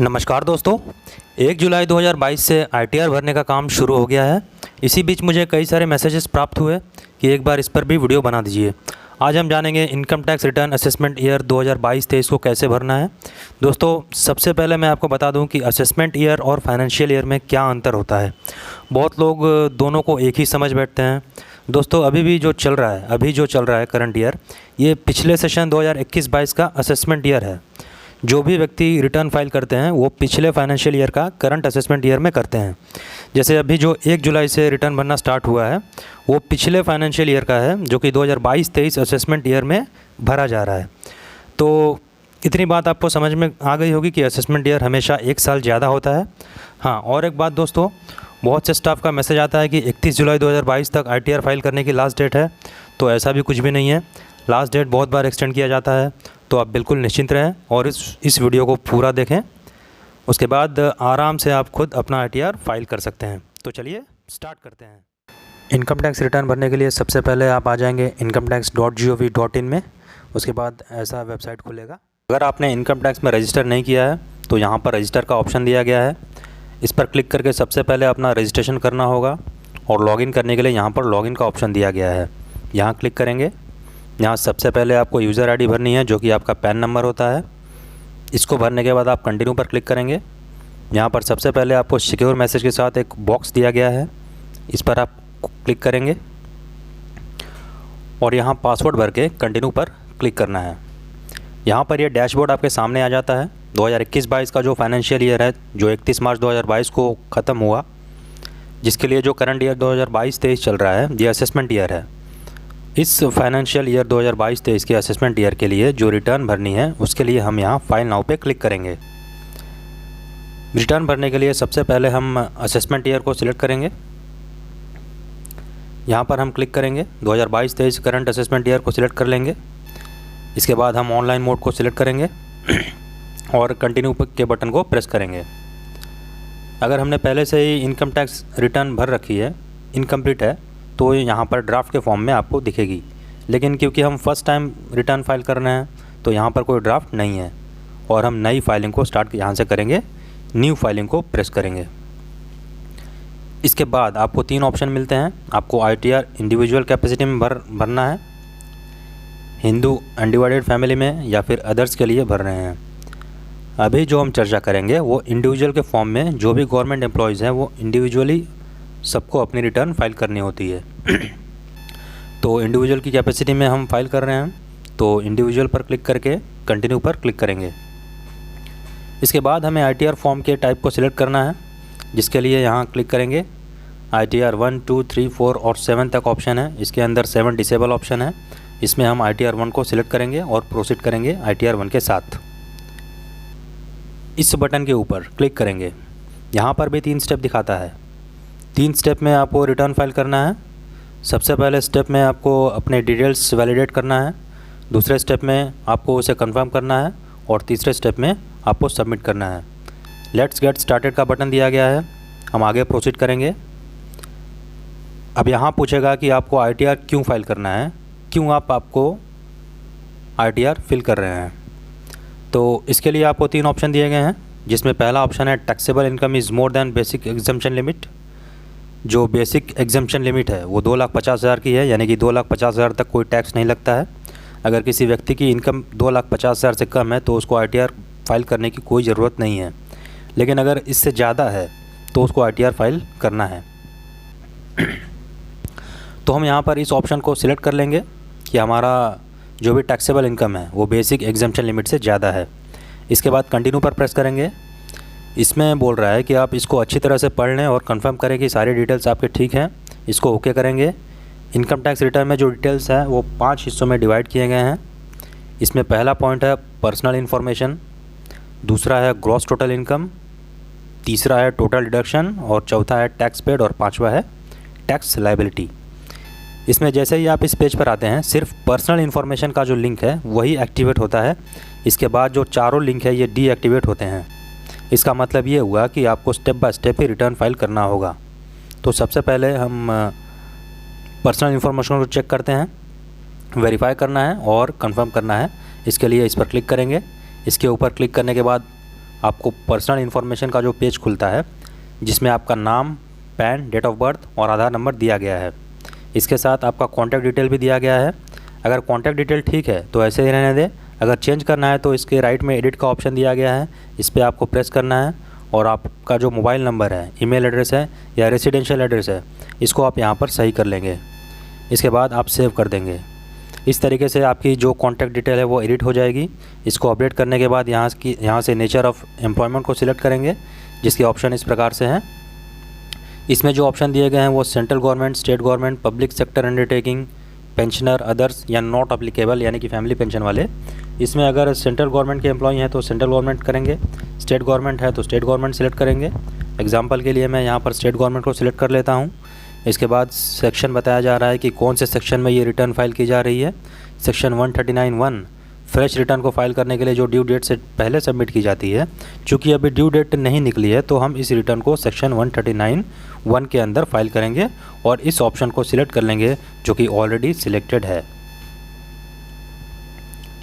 नमस्कार दोस्तों, 1 जुलाई 2022 से आईटीआर भरने का काम शुरू हो गया है। इसी बीच मुझे कई सारे मैसेजेस प्राप्त हुए कि एक बार इस पर भी वीडियो बना दीजिए। आज हम जानेंगे income tax return assessment year 2022-23 को कैसे भरना है। दोस्तों, सबसे पहले मैं आपको बता दूं कि असेसमेंट ईयर और फाइनेंशियल ईयर में क्या अंतर होता है। बहुत लोग दोनों को एक ही समझ बैठते हैं। दोस्तों, अभी जो चल रहा है करंट ईयर, ये पिछले सेशन 2021-22 का असेसमेंट ईयर है। जो भी व्यक्ति रिटर्न फाइल करते हैं वो पिछले फाइनेंशियल ईयर का करंट असेसमेंट ईयर में करते हैं। जैसे अभी जो 1 जुलाई से रिटर्न भरना स्टार्ट हुआ है वो पिछले फाइनेंशियल ईयर का है, जो कि 2022-23 असेसमेंट ईयर में भरा जा रहा है। तो इतनी बात आपको समझ में आ गई होगी कि असेसमेंट ईयर हमेशा 1 साल ज़्यादा होता है। हाँ, और एक बात दोस्तों, बहुत से स्टाफ का मैसेज आता है कि 31 जुलाई 2022 तक आईटीआर फाइल करने की लास्ट डेट है। तो ऐसा भी कुछ भी नहीं है। लास्ट डेट बहुत बार एक्सटेंड किया जाता है, तो आप बिल्कुल निश्चिंत रहें और इस वीडियो को पूरा देखें। उसके बाद आराम से आप खुद अपना आईटीआर फाइल कर सकते हैं। तो चलिए स्टार्ट करते हैं। इनकम टैक्स रिटर्न भरने के लिए सबसे पहले आप आ जाएंगे incometax.gov.in में। उसके बाद ऐसा वेबसाइट खुलेगा। अगर आपने इनकम टैक्स में रजिस्टर नहीं किया है तो यहाँ पर रजिस्टर का ऑप्शन दिया गया है। इस पर क्लिक करके सबसे पहले अपना रजिस्ट्रेशन करना होगा और लॉगिन करने के लिए यहाँ पर लॉगिन का ऑप्शन दिया गया है। यहाँ क्लिक करेंगे। यहाँ सबसे पहले आपको यूज़र आईडी भरनी है, जो कि आपका पैन नंबर होता है। इसको भरने के बाद आप कंटिन्यू पर क्लिक करेंगे। यहाँ पर सबसे पहले आपको सिक्योर मैसेज के साथ एक बॉक्स दिया गया है, इस पर आप क्लिक करेंगे और यहाँ पासवर्ड भर के कंटिन्यू पर क्लिक करना है। यहाँ पर यह डैशबोर्ड आपके सामने आ जाता है। 2021-22 का जो फाइनेंशियल ईयर है, जो 31 मार्च 2022 को ख़त्म हुआ, जिसके लिए जो करंट ईयर 2022-23 चल रहा है, ये असेसमेंट ईयर है। इस फाइनेंशियल ईयर 2022-23 के असेसमेंट ईयर के लिए जो रिटर्न भरनी है, उसके लिए हम यहाँ फाइल नाउ पे क्लिक करेंगे। रिटर्न भरने के लिए सबसे पहले हम असेसमेंट ईयर को सिलेक्ट करेंगे। यहाँ पर हम क्लिक करेंगे, 2022-23 करंट असेसमेंट ईयर को सिलेक्ट कर लेंगे। इसके बाद हम ऑनलाइन मोड को सिलेक्ट करेंगे और कंटिन्यू के बटन को प्रेस करेंगे। अगर हमने पहले से ही इनकम टैक्स रिटर्न भर रखी है, इनकम्प्लीट है, तो यहाँ पर ड्राफ्ट के फॉर्म में आपको दिखेगी। लेकिन क्योंकि हम फर्स्ट टाइम रिटर्न फाइल कर रहे हैं तो यहाँ पर कोई ड्राफ्ट नहीं है और हम नई फाइलिंग को स्टार्ट यहाँ से करेंगे। न्यू फाइलिंग को प्रेस करेंगे। इसके बाद आपको 3 ऑप्शन मिलते हैं। आपको आईटीआर इंडिविजुअल कैपेसिटी में भरना है, हिंदू अनडिवाइडेड फैमिली में, या फिर अदर्स के लिए भर रहे हैं। अभी जो हम चर्चा करेंगे वो इंडिविजुअल के फॉर्म में जो भी गवर्नमेंट एम्प्लॉयज़ हैं वो इंडिविजुअली सबको अपनी रिटर्न फाइल करनी होती है। तो इंडिविजुअल की कैपेसिटी में हम फाइल कर रहे हैं, तो इंडिविजुअल पर क्लिक करके कंटिन्यू पर क्लिक करेंगे। इसके बाद हमें आईटीआर फॉर्म के टाइप को सिलेक्ट करना है, जिसके लिए यहाँ क्लिक करेंगे। आईटीआर 1, 2, 3, 4 और 7 तक ऑप्शन है। इसके अंदर 7 डिसेबल ऑप्शन है। इसमें हम आईटीआर 1 को सिलेक्ट करेंगे और प्रोसीड करेंगे आईटीआर 1 के साथ। इस बटन के ऊपर क्लिक करेंगे। यहाँ पर भी 3 स्टेप दिखाता है। 3 स्टेप में आपको रिटर्न फाइल करना है। सबसे पहले स्टेप में आपको अपने डिटेल्स वैलिडेट करना है, दूसरे स्टेप में आपको उसे कंफर्म करना है और तीसरे स्टेप में आपको सबमिट करना है। लेट्स गेट स्टार्टेड का बटन दिया गया है। हम आगे प्रोसीड करेंगे। अब यहाँ पूछेगा कि आपको आईटीआर क्यों फाइल करना है, क्यों आपको आईटीआर फिल कर रहे हैं। तो इसके लिए आपको 3 ऑप्शन दिए गए हैं, जिसमें पहला ऑप्शन है taxable income is more than basic exemption limit. जो बेसिक एग्जम्पशन लिमिट है वो 2,50,000 की है, यानी कि 2,50,000 तक कोई टैक्स नहीं लगता है। अगर किसी व्यक्ति की इनकम 2,50,000 से कम है तो उसको आईटीआर फाइल करने की कोई ज़रूरत नहीं है। लेकिन अगर इससे ज़्यादा है तो उसको आईटीआर फाइल करना है। तो हम यहाँ पर इस ऑप्शन को सिलेक्ट कर लेंगे कि हमारा जो भी टैक्सेबल इनकम है वो बेसिक एग्जम्पशन लिमिट से ज़्यादा है। इसके बाद कंटिन्यू पर प्रेस करेंगे। इसमें बोल रहा है कि आप इसको अच्छी तरह से पढ़ लें और कंफर्म करें कि सारी डिटेल्स आपके ठीक हैं। इसको ओके करेंगे। इनकम टैक्स रिटर्न में जो डिटेल्स है वो 5 हिस्सों में डिवाइड किए गए हैं। इसमें पहला पॉइंट है पर्सनल इन्फॉर्मेशन, दूसरा है ग्रॉस टोटल इनकम, तीसरा है टोटल डिडक्शन और चौथा है टैक्स पेड और 5वां है टैक्स लायबिलिटी। इसमें जैसे ही आप इस पेज पर आते हैं, सिर्फ पर्सनल इन्फॉर्मेशन का जो लिंक है वही एक्टिवेट होता है। इसके बाद जो चारों लिंक है ये डीएक्टिवेट होते हैं। इसका मतलब ये हुआ कि आपको step by step he return file करना होगा। तो सबसे पहले हम पर्सनल इन्फॉर्मेशन को चेक करते हैं, वेरीफाई करना है और कंफर्म करना है। इसके लिए इस पर क्लिक करेंगे। इसके ऊपर क्लिक करने के बाद आपको पर्सनल इन्फॉर्मेशन का जो पेज खुलता है, जिसमें आपका नाम, पैन, डेट ऑफ बर्थ और आधार नंबर दिया गया है। इसके साथ आपका कॉन्टैक्ट डिटेल भी दिया गया है। अगर कॉन्टैक्ट डिटेल ठीक है तो ऐसे ही रहने दें। अगर चेंज करना है तो इसके राइट में एडिट का ऑप्शन दिया गया है, इस पर आपको प्रेस करना है और आपका जो मोबाइल नंबर है, ईमेल एड्रेस है या रेसिडेंशियल एड्रेस है, इसको आप यहाँ पर सही कर लेंगे। इसके बाद आप सेव कर देंगे। इस तरीके से आपकी जो कॉन्टैक्ट डिटेल है वो एडिट हो जाएगी। इसको अपडेट करने के बाद यहाँ से नेचर ऑफ़ एम्प्लॉयमेंट को सिलेक्ट करेंगे, जिसके ऑप्शन इस प्रकार से हैं। इसमें जो ऑप्शन दिए गए हैं वो central government, state government, public sector undertaking, pensioner, others या नॉट अप्लीकेबल यानी कि फैमिली पेंशन वाले। इसमें अगर सेंट्रल गवर्नमेंट के एम्प्लॉई हैं तो सेंट्रल गवर्नमेंट करेंगे, स्टेट गवर्नमेंट है तो स्टेट गवर्नमेंट सिलेक्ट करेंगे। एग्जांपल के लिए मैं यहाँ पर स्टेट गवर्नमेंट को सिलेक्ट कर लेता हूँ। इसके बाद सेक्शन बताया जा रहा है कि कौन से सेक्शन में ये रिटर्न फाइल की जा रही है। सेक्शन 139(1) फ्रेश रिटर्न को फाइल करने के लिए जो ड्यू डेट से पहले सबमिट की जाती है। चूँकि अभी ड्यू डेट नहीं निकली है तो हम इस रिटर्न को सेक्शन 139(1) के अंदर फाइल करेंगे और इस ऑप्शन को सिलेक्ट कर लेंगे जो कि ऑलरेडी सिलेक्टेड है।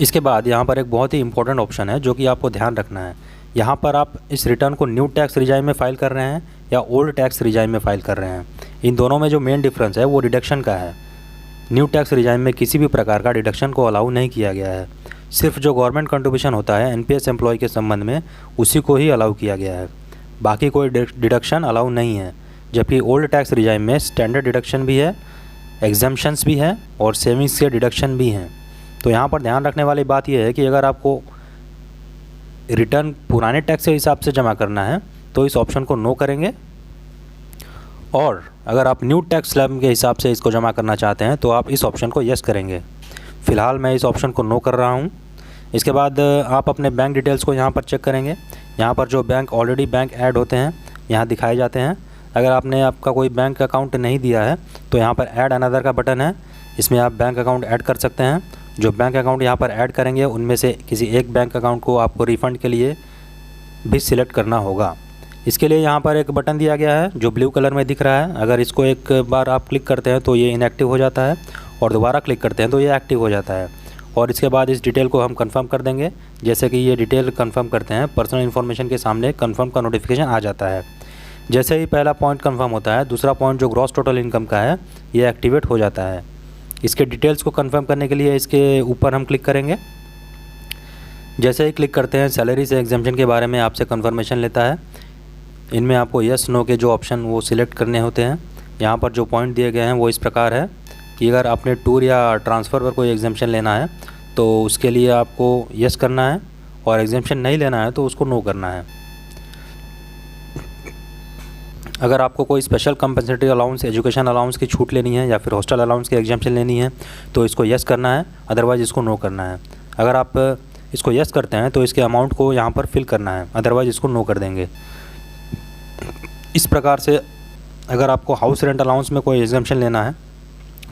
इसके बाद यहाँ पर एक बहुत ही इंपॉर्टेंट ऑप्शन है जो कि आपको ध्यान रखना है। यहाँ पर आप इस रिटर्न को न्यू टैक्स रिजाइम में फ़ाइल कर रहे हैं या ओल्ड टैक्स रिजाइम में फ़ाइल कर रहे हैं। इन दोनों में जो मेन डिफरेंस है वो डिडक्शन का है। न्यू टैक्स रिजाइम में किसी भी प्रकार का डिडक्शन को अलाउ नहीं किया गया है। सिर्फ जो गवर्नमेंट कंट्रीब्यूशन होता है एनपीएस एम्प्लॉय के संबंध में, उसी को ही अलाउ किया गया है। बाकी कोई डिडक्शन अलाउ नहीं है। जबकि ओल्ड टैक्स रिजाइम में स्टैंडर्ड डिडक्शन भी है, एग्जाम्पशंस भी है और सेविंग्स के डिडक्शन भी हैं। तो यहाँ पर ध्यान रखने वाली बात यह है कि अगर आपको रिटर्न पुराने टैक्स के हिसाब से जमा करना है तो इस ऑप्शन को नो करेंगे, और अगर आप न्यू टैक्स स्लैब के हिसाब से इसको जमा करना चाहते हैं तो आप इस ऑप्शन को यस करेंगे। फ़िलहाल मैं इस ऑप्शन को नो कर रहा हूँ। इसके बाद आप अपने बैंक डिटेल्स को यहाँ पर चेक करेंगे। यहाँ पर जो बैंक ऑलरेडी बैंक ऐड होते हैं यहाँ दिखाए जाते हैं। अगर आपने आपका कोई बैंक अकाउंट नहीं दिया है तो यहाँ पर ऐड अनदर का बटन है, इसमें आप बैंक अकाउंट ऐड कर सकते हैं। जो बैंक अकाउंट यहाँ पर ऐड करेंगे उनमें से किसी एक बैंक अकाउंट को आपको रिफ़ंड के लिए भी सिलेक्ट करना होगा। इसके लिए यहाँ पर एक बटन दिया गया है जो ब्लू कलर में दिख रहा है। अगर इसको एक बार आप क्लिक करते हैं तो ये इनएक्टिव हो जाता है और दोबारा क्लिक करते हैं तो ये एक्टिव हो जाता है। और इसके बाद इस डिटेल को हम कंफर्म कर देंगे। जैसे कि ये डिटेल कंफर्म करते हैं, पर्सनल इन्फॉर्मेशन के सामने कंफर्म का नोटिफिकेशन आ जाता है। जैसे ही पहला पॉइंट कंफर्म होता है, दूसरा पॉइंट जो ग्रॉस टोटल इनकम का है ये एक्टिवेट हो जाता है। इसके डिटेल्स को कंफर्म करने के लिए इसके ऊपर हम क्लिक करेंगे। जैसे ही क्लिक करते हैं सैलरी से एग्जाम्पशन के बारे में आपसे कंफर्मेशन लेता है। इनमें आपको यस नो के जो ऑप्शन वो सिलेक्ट करने होते हैं। यहाँ पर जो पॉइंट दिए गए हैं वो इस प्रकार है कि अगर आपने टूर या ट्रांसफ़र पर कोई एग्जाम्पशन लेना है तो उसके लिए आपको यस करना है, और एग्जाम्पशन नहीं लेना है तो उसको नो करना है। अगर आपको कोई special compensatory allowance, education allowance की छूट लेनी है या फिर हॉस्टल अलाउंस की एग्जाम्पशन लेनी है तो इसको यस करना है, अदरवाइज़ इसको नो करना है। अगर आप इसको यस करते हैं तो इसके अमाउंट को यहाँ पर फिल करना है, अदरवाइज़ इसको नो कर देंगे। इस प्रकार से अगर आपको हाउस रेंट अलाउंस में कोई एग्जाम्पशन लेना है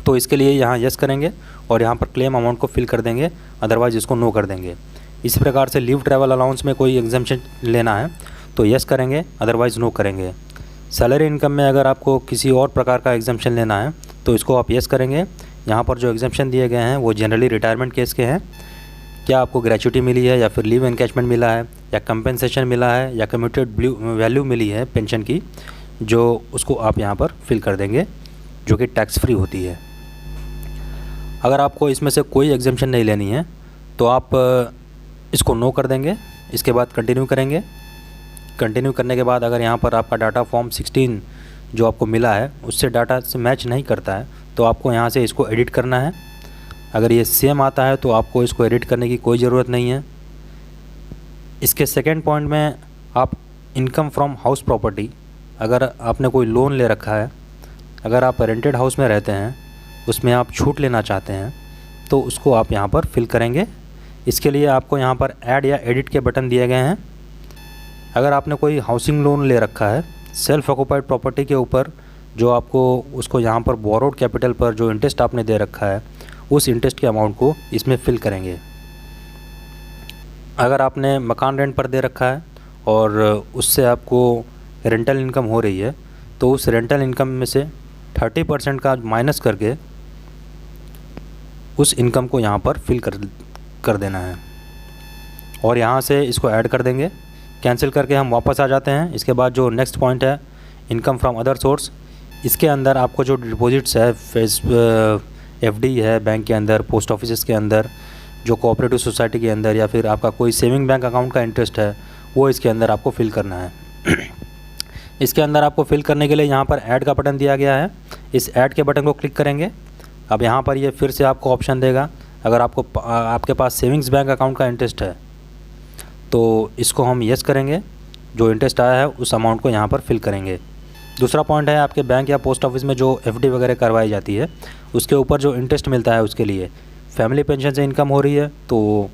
तो इसके लिए यहाँ यस करेंगे और यहाँ पर क्लेम अमाउंट को फिल कर देंगे, अदरवाइज़ इसको नो कर देंगे। इसी प्रकार से लीव ट्रैवल अलाउंस में कोई एग्जाम्पशन लेना है तो यस करेंगे, अदरवाइज़ नो करेंगे। सैलरी इनकम में अगर आपको किसी और प्रकार का एग्जाम्पशन लेना है तो इसको आप यस करेंगे। यहाँ पर जो एग्जाम्पशन दिए गए हैं वो जनरली रिटायरमेंट केस के हैं। क्या आपको ग्रेच्युटी मिली है या फिर लीव एनकैशमेंट मिला है या कंपेंसेशन मिला है या कम्यूटेड वैल्यू मिली है पेंशन की, जो उसको आप यहाँ पर फिल कर देंगे, जो कि टैक्स फ्री होती है। अगर आपको इसमें से कोई एग्जाम्पशन नहीं लेनी है तो आप इसको नो कर देंगे। इसके बाद कंटिन्यू करेंगे। कंटिन्यू करने के बाद अगर यहाँ पर आपका डाटा फॉर्म 16 जो आपको मिला है उससे डाटा से मैच नहीं करता है तो आपको यहाँ से इसको एडिट करना है। अगर ये सेम आता है तो आपको इसको एडिट करने की कोई ज़रूरत नहीं है। इसके सेकंड पॉइंट में आप इनकम फ्रॉम हाउस प्रॉपर्टी, अगर आपने कोई लोन ले रखा है, अगर आप रेंटेड हाउस में रहते हैं, उसमें आप छूट लेना चाहते हैं तो उसको आप यहाँ पर फिल करेंगे। इसके लिए आपको यहाँ पर ऐड या एडिट के बटन दिए गए हैं। अगर आपने कोई हाउसिंग लोन ले रखा है सेल्फ ऑक्यूपाइड प्रॉपर्टी के ऊपर, जो आपको उसको यहाँ पर बोरोड कैपिटल पर जो इंटरेस्ट आपने दे रखा है उस इंटरेस्ट के अमाउंट को इसमें फिल करेंगे। अगर आपने मकान रेंट पर दे रखा है और उससे आपको रेंटल इनकम हो रही है तो उस रेंटल इनकम में से 30% का माइनस करके उस इनकम को यहाँ पर फिल कर देना है और यहाँ से इसको ऐड कर देंगे। कैंसिल करके हम वापस आ जाते हैं। इसके बाद जो नेक्स्ट पॉइंट है इनकम फ्रॉम अदर सोर्स, इसके अंदर आपको जो डिपॉजिट्स है एफडी है बैंक के अंदर, पोस्ट ऑफिस के अंदर, जो कोऑपरेटिव सोसाइटी के अंदर, या फिर आपका कोई सेविंग बैंक अकाउंट का इंटरेस्ट है वो इसके अंदर आपको फिल करना है। इसके अंदर आपको फिल करने के लिए यहाँ पर ऐड का बटन दिया गया है। इस ऐड के बटन को क्लिक करेंगे। अब यहाँ पर ये फिर से आपको ऑप्शन देगा, अगर आपके पास सेविंग्स बैंक अकाउंट का इंटरेस्ट है तो इसको हम येस करेंगे। जो इंटरेस्ट आया है उस अमाउंट को यहाँ पर फिल करेंगे। दूसरा पॉइंट है आपके बैंक या पोस्ट ऑफिस में जो एफडी वगैरह करवाई जाती है उसके ऊपर जो इंटरेस्ट मिलता है उसके लिए फैमिली पेंशन से इनकम हो रही है तो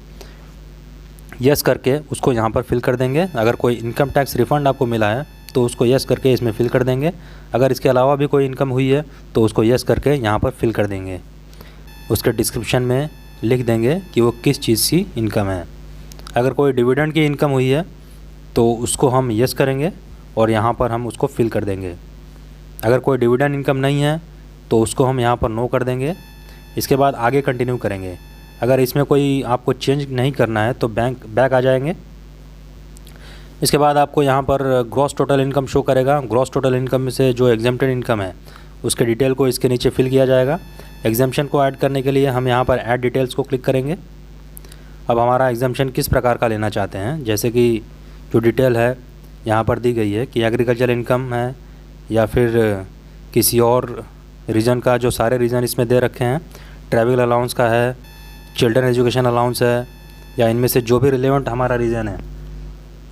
यस करके उसको यहाँ पर फिल कर देंगे। अगर कोई इनकम टैक्स रिफ़ंड आपको मिला है तो उसको यस करके इसमें फिल कर देंगे। अगर इसके अलावा भी कोई इनकम हुई है तो उसको यस करके यहाँ पर फिल कर देंगे। उसके डिस्क्रिप्शन में लिख देंगे कि वो किस चीज़ की इनकम है। अगर कोई डिविडेंड की इनकम हुई है तो उसको हम यस करेंगे और यहाँ पर हम उसको फिल कर देंगे। अगर कोई डिविडेंड इनकम नहीं है तो उसको हम यहाँ पर नो कर देंगे। इसके बाद आगे कंटिन्यू करेंगे। अगर इसमें कोई आपको चेंज नहीं करना है तो बैक आ जाएंगे। इसके बाद आपको यहाँ पर ग्रॉस टोटल इनकम शो करेगा। ग्रॉस टोटल इनकम में से जो एग्जेम्प्टेड इनकम है उसके डिटेल को इसके नीचे फिल किया जाएगा। एग्जाम्पशन को ऐड करने के लिए हम यहाँ पर ऐड डिटेल्स को क्लिक करेंगे। अब हमारा एग्जाम्पशन किस प्रकार का लेना चाहते हैं, जैसे कि जो डिटेल है यहाँ पर दी गई है कि एग्रीकल्चर इनकम है या फिर किसी और रीजन का, जो सारे रीजन इसमें दे रखे हैं, ट्रैवल अलाउंस का है, चिल्ड्रन एजुकेशन अलाउंस है, या इनमें से जो भी रिलेवेंट हमारा रीजन है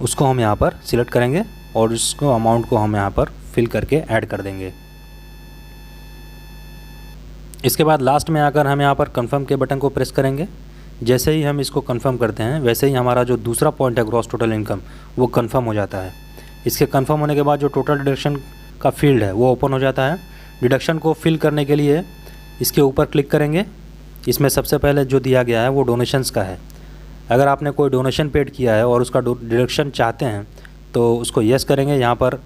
उसको हम यहाँ पर सिलेक्ट करेंगे और उसको अमाउंट को हम यहाँ पर फिल करके ऐड कर देंगे। इसके बाद लास्ट में आकर हम यहाँ पर कंफर्म के बटन को प्रेस करेंगे। जैसे ही हम इसको कंफर्म करते हैं वैसे ही हमारा जो दूसरा पॉइंट है ग्रॉस टोटल इनकम वो कंफर्म हो जाता है। इसके कंफर्म होने के बाद जो टोटल डिडक्शन का फील्ड है वो ओपन हो जाता है। डिडक्शन को फिल करने के लिए इसके ऊपर क्लिक करेंगे। इसमें सबसे पहले जो दिया गया है वो डोनेशंस का है। अगर आपने कोई डोनेशन पेड किया है और उसका डिडक्शन चाहते हैं तो उसको येस करेंगे। यहाँ पर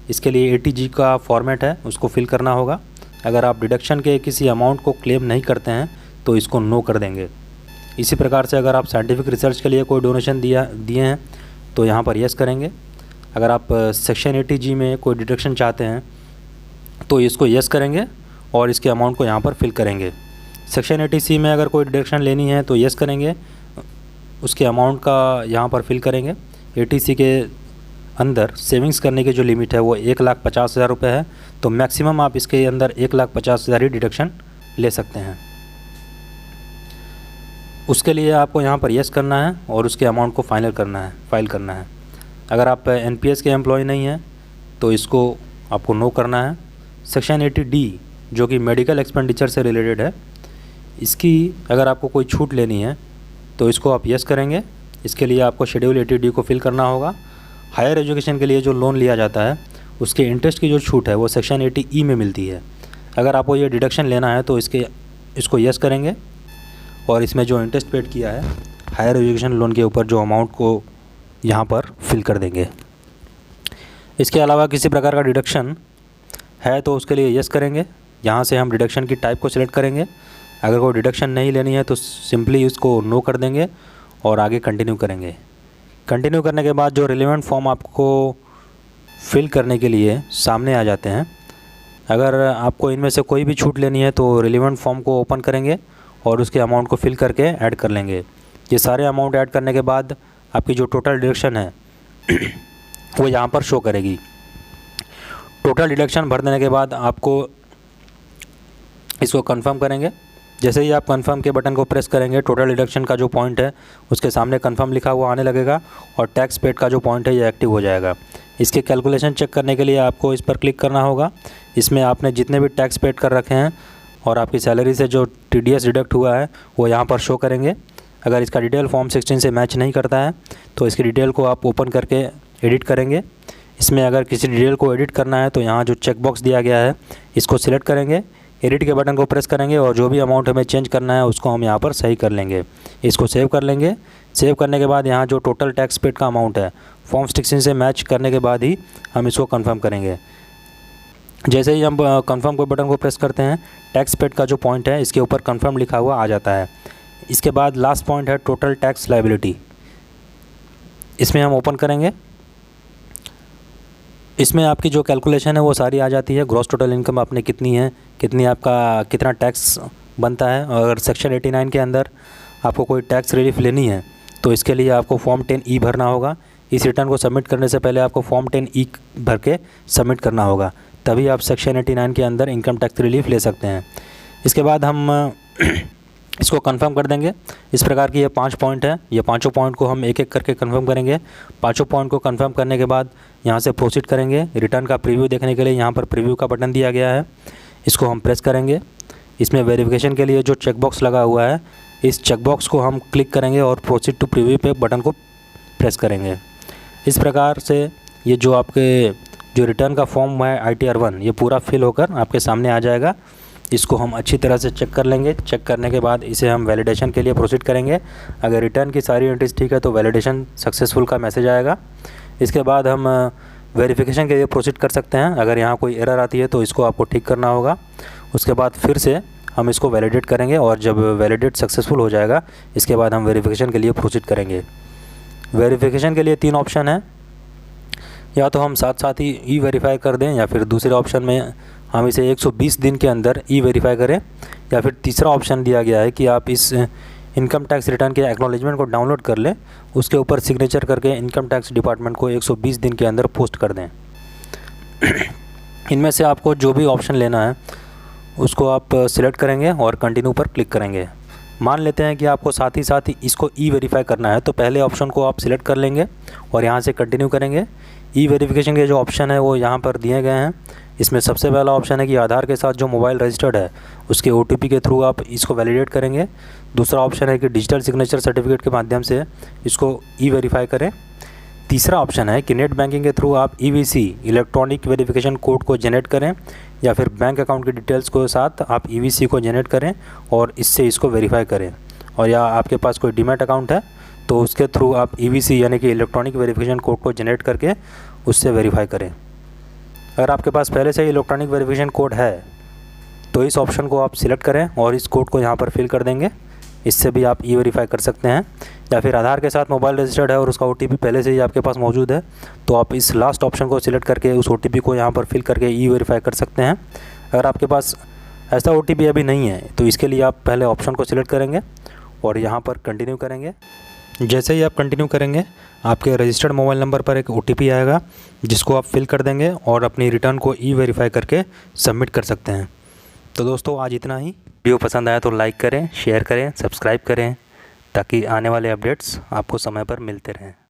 इसके लिए ATG का फॉर्मेट है उसको फिल करना होगा। अगर आप डिडक्शन के किसी अमाउंट को क्लेम नहीं करते हैं तो इसको नो कर देंगे। इसी प्रकार से अगर आप साइंटिफिक रिसर्च के लिए कोई डोनेशन दिए हैं तो यहाँ पर येस करेंगे। अगर आप सेक्शन 80G में कोई डिडक्शन चाहते हैं तो इसको येस करेंगे और इसके अमाउंट को यहाँ पर फिल करेंगे। सेक्शन 80C में अगर कोई डिडक्शन लेनी है तो येस करेंगे, उसके अमाउंट का यहाँ पर फिल करेंगे। 80C के अंदर सेविंग्स करने की जो लिमिट है वो 1,50,000 रुपये है, तो मैक्सिमम आप इसके अंदर 1,50,000 ही डिडक्शन ले सकते हैं। उसके लिए आपको यहाँ पर येस करना है और उसके अमाउंट को फाइल करना है। अगर आप NPS के एम्प्लॉय नहीं हैं तो इसको आपको नो करना है। सेक्शन 80D जो कि मेडिकल एक्सपेंडिचर से रिलेटेड है, इसकी अगर आपको कोई छूट लेनी है तो इसको आप येस करेंगे। इसके लिए आपको शेड्यूल 80D को फिल करना होगा। हायर एजुकेशन के लिए जो लोन लिया जाता है उसके इंटरेस्ट की जो छूट है वो सेक्शन 80E में मिलती है। अगर आपको ये डिडक्शन लेना है तो इसको येस करेंगे और इसमें जो इंटरेस्ट पेड किया है हायर एजुकेशन लोन के ऊपर जो अमाउंट को यहाँ पर फिल कर देंगे। इसके अलावा किसी प्रकार का डिडक्शन है तो उसके लिए येस करेंगे। यहाँ से हम डिडक्शन की टाइप को सिलेक्ट करेंगे। अगर कोई डिडक्शन नहीं लेनी है तो सिंपली इसको नो कर देंगे और आगे कंटिन्यू करेंगे। कंटिन्यू करने के बाद जो रिलेवेंट फॉर्म आपको फिल करने के लिए सामने आ जाते हैं। अगर आपको इनमें से कोई भी छूट लेनी है तो रिलेवेंट फॉर्म को ओपन करेंगे और उसके अमाउंट को फिल करके ऐड कर लेंगे। ये सारे अमाउंट ऐड करने के बाद आपकी जो टोटल डिडक्शन है वो यहाँ पर शो करेगी। टोटल डिडक्शन भर देने के बाद आपको इसको कंफर्म करेंगे। जैसे ही आप कंफर्म के बटन को प्रेस करेंगे टोटल डिडक्शन का जो पॉइंट है उसके सामने कंफर्म लिखा हुआ आने लगेगा और टैक्स पेड का जो पॉइंट है ये एक्टिव हो जाएगा। इसके कैलकुलेशन चेक करने के लिए आपको इस पर क्लिक करना होगा। इसमें आपने जितने भी टैक्स पेड कर रखे हैं और आपकी सैलरी से जो TDS डिडक्ट हुआ है वो यहाँ पर शो करेंगे। अगर इसका डिटेल फॉर्म 16 से मैच नहीं करता है तो इसकी डिटेल को आप ओपन करके एडिट करेंगे। इसमें अगर किसी डिटेल को एडिट करना है तो यहाँ जो चेक बॉक्स दिया गया है इसको सिलेक्ट करेंगे, एडिट के बटन को प्रेस करेंगे और जो भी अमाउंट हमें चेंज करना है उसको हम यहाँ पर सही कर लेंगे। इसको सेव कर लेंगे। सेव करने के बाद यहाँ जो टोटल टैक्स पेड का अमाउंट है फॉर्म 16 से मैच करने के बाद ही हम इसको कंफर्म करेंगे। जैसे ही हम कंफर्म के बटन को प्रेस करते हैं टैक्स पेड का जो पॉइंट है इसके ऊपर कंफर्म लिखा हुआ आ जाता है। इसके बाद लास्ट पॉइंट है टोटल टैक्स लायबिलिटी। इसमें हम ओपन करेंगे इसमें आपकी जो कैलकुलेशन है वो सारी आ जाती है। ग्रॉस टोटल इनकम आपने कितनी है, कितना टैक्स बनता है। और अगर सेक्शन 89 के अंदर आपको कोई टैक्स रिलीफ लेनी है तो इसके लिए आपको फॉर्म 10E भरना होगा। इस रिटर्न को सबमिट करने से पहले आपको फॉर्म 10E भर के सबमिट करना होगा, तभी आप सेक्शन 89 के अंदर इनकम टैक्स रिलीफ ले सकते हैं। इसके बाद हम इसको कंफर्म कर देंगे। इस प्रकार की ये 5 पॉइंट है, ये पाँचों पॉइंट को हम एक एक करके कंफर्म करेंगे। पाँचों पॉइंट को कंफर्म करने के बाद यहाँ से प्रोसीड करेंगे। रिटर्न का प्रीव्यू देखने के लिए यहाँ पर प्रीव्यू का बटन दिया गया है, इसको हम प्रेस करेंगे। इसमें वेरिफिकेशन के लिए जो चेकबॉक्स लगा हुआ है, इस चेकबॉक्स को हम क्लिक करेंगे और प्रोसीड टू प्रीव्यू पे बटन को प्रेस करेंगे। इस प्रकार से ये जो आपके जो रिटर्न का फॉर्म है ITR 1, ये पूरा फिल होकर आपके सामने आ जाएगा। इसको हम अच्छी तरह से चेक कर लेंगे। चेक करने के बाद इसे हम वैलिडेशन के लिए प्रोसीड करेंगे। अगर रिटर्न की सारी एंट्रीज ठीक है तो वैलिडेशन सक्सेसफुल का मैसेज आएगा। इसके बाद हम वेरिफिकेशन के लिए प्रोसीड कर सकते हैं। अगर यहाँ कोई एरर आती है तो इसको आपको ठीक करना होगा। उसके बाद फिर से हम इसको वैलिडेट करेंगे और जब वैलिडेट सक्सेसफुल हो जाएगा इसके बाद हम वेरिफिकेशन के लिए प्रोसीड करेंगे। वेरिफिकेशन के लिए 3 ऑप्शन है, या तो हम साथ साथ ही ई-वेरीफाई कर दें, या फिर दूसरे ऑप्शन में हम इसे 120 दिन के अंदर ई-वेरीफाई करें, या फिर तीसरा ऑप्शन दिया गया है कि आप इस इनकम टैक्स रिटर्न के एक्नॉलेजमेंट को डाउनलोड कर लें, उसके ऊपर सिग्नेचर करके इनकम टैक्स डिपार्टमेंट को 120 दिन के अंदर पोस्ट कर दें। इनमें से आपको जो भी ऑप्शन लेना है उसको आप सिलेक्ट करेंगे और कंटिन्यू पर क्लिक करेंगे। मान लेते हैं कि आपको साथ ही इसको ई-वेरीफाई करना है, तो पहले ऑप्शन को आप सिलेक्ट कर लेंगे और यहाँ से कंटिन्यू करेंगे। ई-वेरिफिकेशन के जो ऑप्शन है वो यहाँ पर दिए गए हैं। इसमें सबसे पहला ऑप्शन है कि आधार के साथ जो मोबाइल रजिस्टर्ड है उसके OTP के थ्रू आप इसको वैलिडेट करेंगे। दूसरा ऑप्शन है कि डिजिटल सिग्नेचर सर्टिफिकेट के माध्यम से इसको ई-वेरीफाई करें। तीसरा ऑप्शन है कि नेट बैंकिंग के थ्रू आप EVC इलेक्ट्रॉनिक वेरिफिकेशन कोड को जनरेट करें, या फिर बैंक अकाउंट की डिटेल्स को साथ आप EVC को जनरेट करें और इससे इसको वेरीफाई करें। और या आपके पास कोई डीमैट अकाउंट है तो उसके थ्रू आप EVC यानी कि इलेक्ट्रॉनिक वेरिफिकेशन कोड को जनरेट करके उससे वेरीफाई करें। अगर आपके पास पहले से ही इलेक्ट्रॉनिक वेरिफिकेशन कोड है तो इस ऑप्शन को आप सिलेक्ट करें और इस कोड को यहाँ पर फिल कर देंगे। इससे भी आप ई-वेरीफाई कर सकते हैं। या फिर आधार के साथ मोबाइल रजिस्टर्ड है और उसका OTP पहले से ही आपके पास मौजूद है तो आप इस लास्ट ऑप्शन को सिलेक्ट करके उस OTP को यहाँ पर फिल करके ई-वेरीफाई कर सकते हैं। अगर आपके पास ऐसा OTP अभी नहीं है तो इसके लिए आप पहले ऑप्शन को सिलेक्ट करेंगे और यहाँ पर कंटिन्यू करेंगे। जैसे ही आप कंटिन्यू करेंगे आपके रजिस्टर्ड मोबाइल नंबर पर एक OTP आएगा जिसको आप फिल कर देंगे और अपनी रिटर्न को ई-वेरीफाई करके सबमिट कर सकते हैं। तो दोस्तों आज इतना ही। वीडियो पसंद आया तो लाइक करें, शेयर करें, सब्सक्राइब करें ताकि आने वाले अपडेट्स आपको समय पर मिलते रहें।